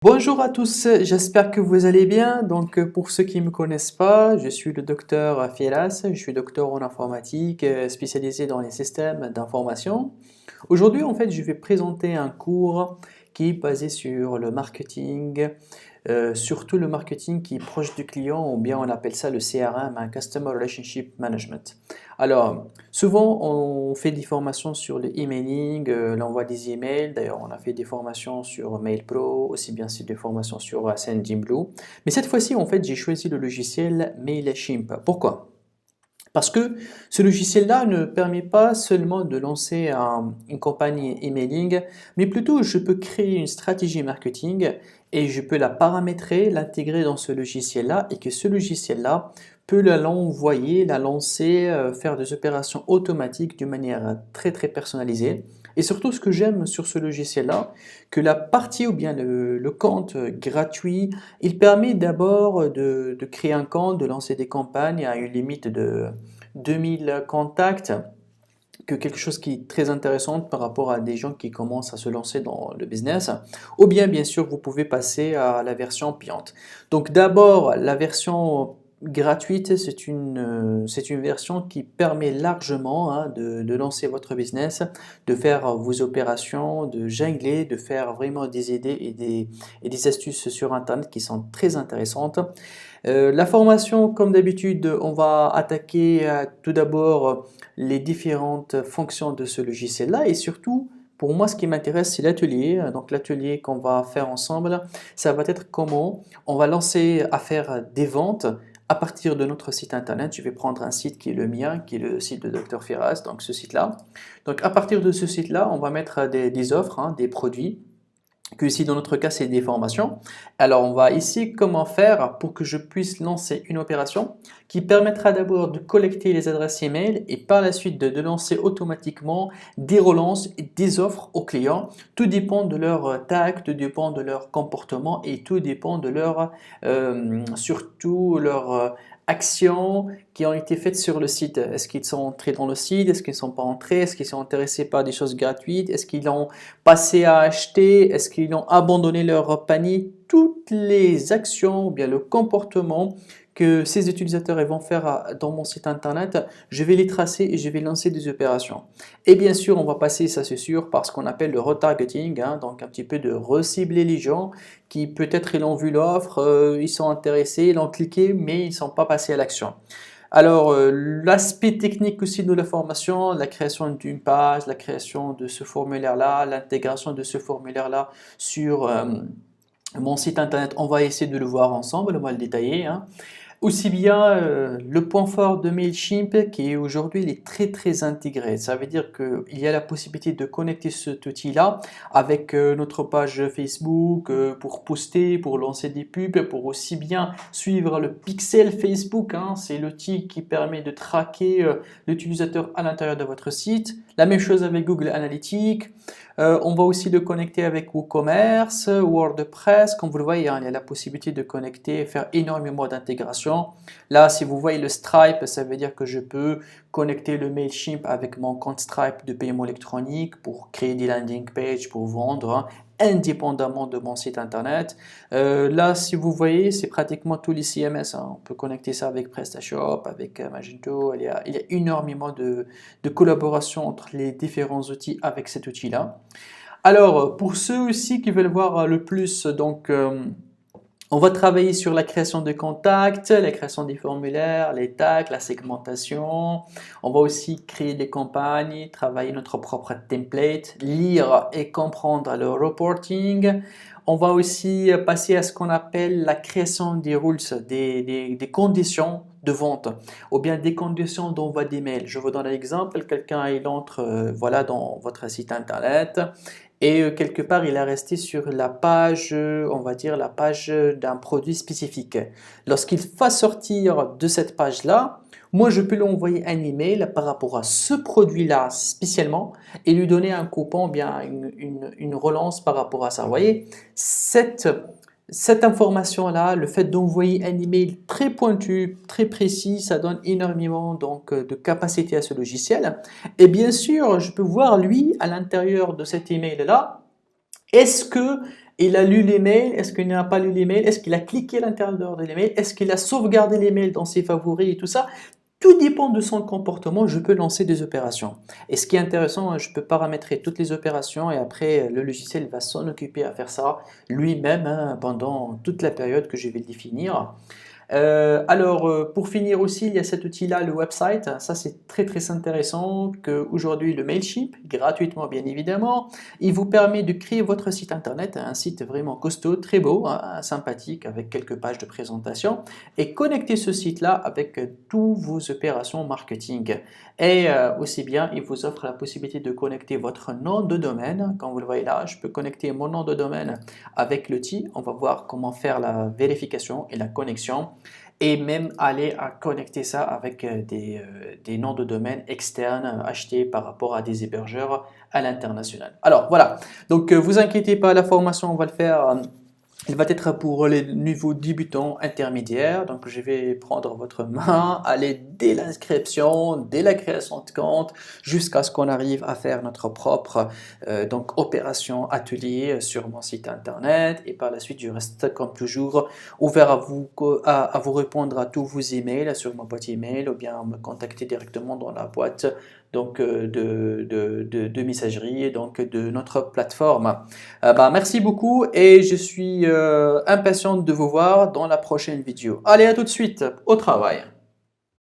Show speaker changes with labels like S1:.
S1: Bonjour à tous, j'espère que vous allez bien. Pour ceux qui ne me connaissent pas, je suis le docteur Firas, je suis docteur en informatique spécialisé dans les systèmes d'information. Aujourd'hui, en fait, je vais présenter un cours qui est basé sur le marketing, surtout le marketing qui est proche du client, ou bien on appelle ça le CRM, un Customer Relationship Management. Alors, souvent on fait des formations sur le emailing, l'envoi des emails. D'ailleurs, on a fait des formations sur MailPro, aussi bien sûr des formations sur Sendinblue. Mais cette fois-ci, en fait, j'ai choisi le logiciel MailChimp. Pourquoi? Parce que ce logiciel-là ne permet pas seulement de lancer une campagne emailing, mais plutôt je peux créer une stratégie marketing et je peux la paramétrer, l'intégrer dans ce logiciel-là et que ce logiciel-là peut l'envoyer, la lancer, faire des opérations automatiques d'une manière très très personnalisée. Et surtout, ce que j'aime sur ce logiciel-là, que la partie ou bien le compte gratuit, il permet d'abord de créer un compte, de lancer des campagnes à une limite de 2000 contacts, que quelque chose qui est très intéressant par rapport à des gens qui commencent à se lancer dans le business, ou bien sûr vous pouvez passer à la version payante. Donc d'abord la version gratuite, c'est une version qui permet largement de lancer votre business, de faire vos opérations, de jongler, de faire vraiment des idées et des astuces sur internet qui sont très intéressantes. La formation, comme d'habitude, on va attaquer tout d'abord les différentes fonctions de ce logiciel-là et surtout, pour moi, ce qui m'intéresse, c'est l'atelier. Donc l'atelier qu'on va faire ensemble, ça va être comment on va lancer à faire des ventes à partir de notre site internet. Je vais prendre un site qui est le mien, qui est le site de Dr Firas, donc ce site-là. Donc à partir de ce site-là, on va mettre des offres, des produits que ici dans notre cas c'est des formations. Alors on va ici comment faire pour que je puisse lancer une opération qui permettra d'abord de collecter les adresses email et par la suite de lancer automatiquement des relances et des offres aux clients. Tout dépend de leur tact, tout dépend de leur comportement et tout dépend de leur surtout leur actions qui ont été faites sur le site. Est-ce qu'ils sont entrés dans le site? Est-ce qu'ils ne sont pas entrés? Est-ce qu'ils sont intéressés par des choses gratuites? Est-ce qu'ils ont passé à acheter? Est-ce qu'ils ont abandonné leur panier? Toutes les actions ou bien le comportement que ces utilisateurs vont faire dans mon site internet, je vais les tracer et je vais lancer des opérations. Et bien sûr, on va passer, ça c'est sûr, par ce qu'on appelle le retargeting, donc un petit peu de recibler les gens qui peut-être ils ont vu l'offre, ils sont intéressés, ils ont cliqué, mais ils ne sont pas passés à l'action. Alors, l'aspect technique aussi de la formation, la création d'une page, la création de ce formulaire-là, l'intégration de ce formulaire-là sur mon site internet, on va essayer de le voir ensemble, on va le détailler. Aussi bien le point fort de MailChimp qui est aujourd'hui il est très intégré. Ça veut dire qu'il y a la possibilité de connecter cet outil-là avec notre page Facebook pour poster, pour lancer des pubs, pour aussi bien suivre le pixel Facebook. C'est l'outil qui permet de traquer l'utilisateur à l'intérieur de votre site. La même chose avec Google Analytics. On va aussi le connecter avec WooCommerce, WordPress. Comme vous le voyez, il y a la possibilité de connecter, faire énormément d'intégration. Là, si vous voyez le Stripe, ça veut dire que je peux connecter le MailChimp avec mon compte Stripe de paiement électronique pour créer des landing pages pour vendre indépendamment de mon site internet. Là, si vous voyez, c'est pratiquement tous les CMS. On peut connecter ça avec PrestaShop, avec Magento. Il y a énormément de collaboration entre les différents outils avec cet outil-là. Alors, pour ceux aussi qui veulent voir le plus, on va travailler sur la création de contacts, la création des formulaires, les tags, la segmentation. On va aussi créer des campagnes, travailler notre propre template, lire et comprendre le reporting. On va aussi passer à ce qu'on appelle la création des rules, des conditions de vente ou bien des conditions d'envoi d'email. Je vous donne un exemple. Quelqu'un il entre voilà, dans votre site internet et quelque part il est resté sur la page, on va dire la page d'un produit spécifique. Lorsqu'il va sortir de cette page-là, moi je peux lui envoyer un email par rapport à ce produit-là spécialement et lui donner un coupon, bien une relance par rapport à ça. Vous voyez, cette information-là, le fait d'envoyer un email très pointu, très précis, ça donne énormément de capacité à ce logiciel. Et bien sûr, je peux voir lui à l'intérieur de cet email-là, est-ce que Il a lu l'email, est-ce qu'il n'a pas lu l'email, est-ce qu'il a cliqué à l'intérieur de l'email, est-ce qu'il a sauvegardé l'email dans ses favoris et tout ça. Tout dépend de son comportement, je peux lancer des opérations. Et ce qui est intéressant, je peux paramétrer toutes les opérations et après le logiciel va s'en occuper à faire ça lui-même hein, pendant toute la période que je vais définir. Pour finir aussi, il y a cet outil-là, le website. Ça, c'est très très intéressant qu'aujourd'hui, le Mailchimp, gratuitement bien évidemment, il vous permet de créer votre site internet, un site vraiment costaud, très beau, hein, sympathique, avec quelques pages de présentation, et connecter ce site-là avec tous vos opérations marketing. Et aussi bien, il vous offre la possibilité de connecter votre nom de domaine. Comme vous le voyez là, je peux connecter mon nom de domaine avec l'outil. On va voir comment faire la vérification et la connexion et même aller à connecter ça avec des noms de domaine externes achetés par rapport à des hébergeurs à l'international. Alors voilà, donc vous inquiétez pas, la formation on va le faire. Il va être pour les niveaux débutants intermédiaires, donc je vais prendre votre main, aller dès l'inscription, dès la création de compte, jusqu'à ce qu'on arrive à faire notre propre opération atelier sur mon site internet. Et par la suite, je reste comme toujours ouvert à vous répondre à tous vos emails sur ma boîte email ou bien me contacter directement dans la boîte de messagerie de notre plateforme. Merci beaucoup et je suis impatiente de vous voir dans la prochaine vidéo. Allez, à tout de suite, au travail.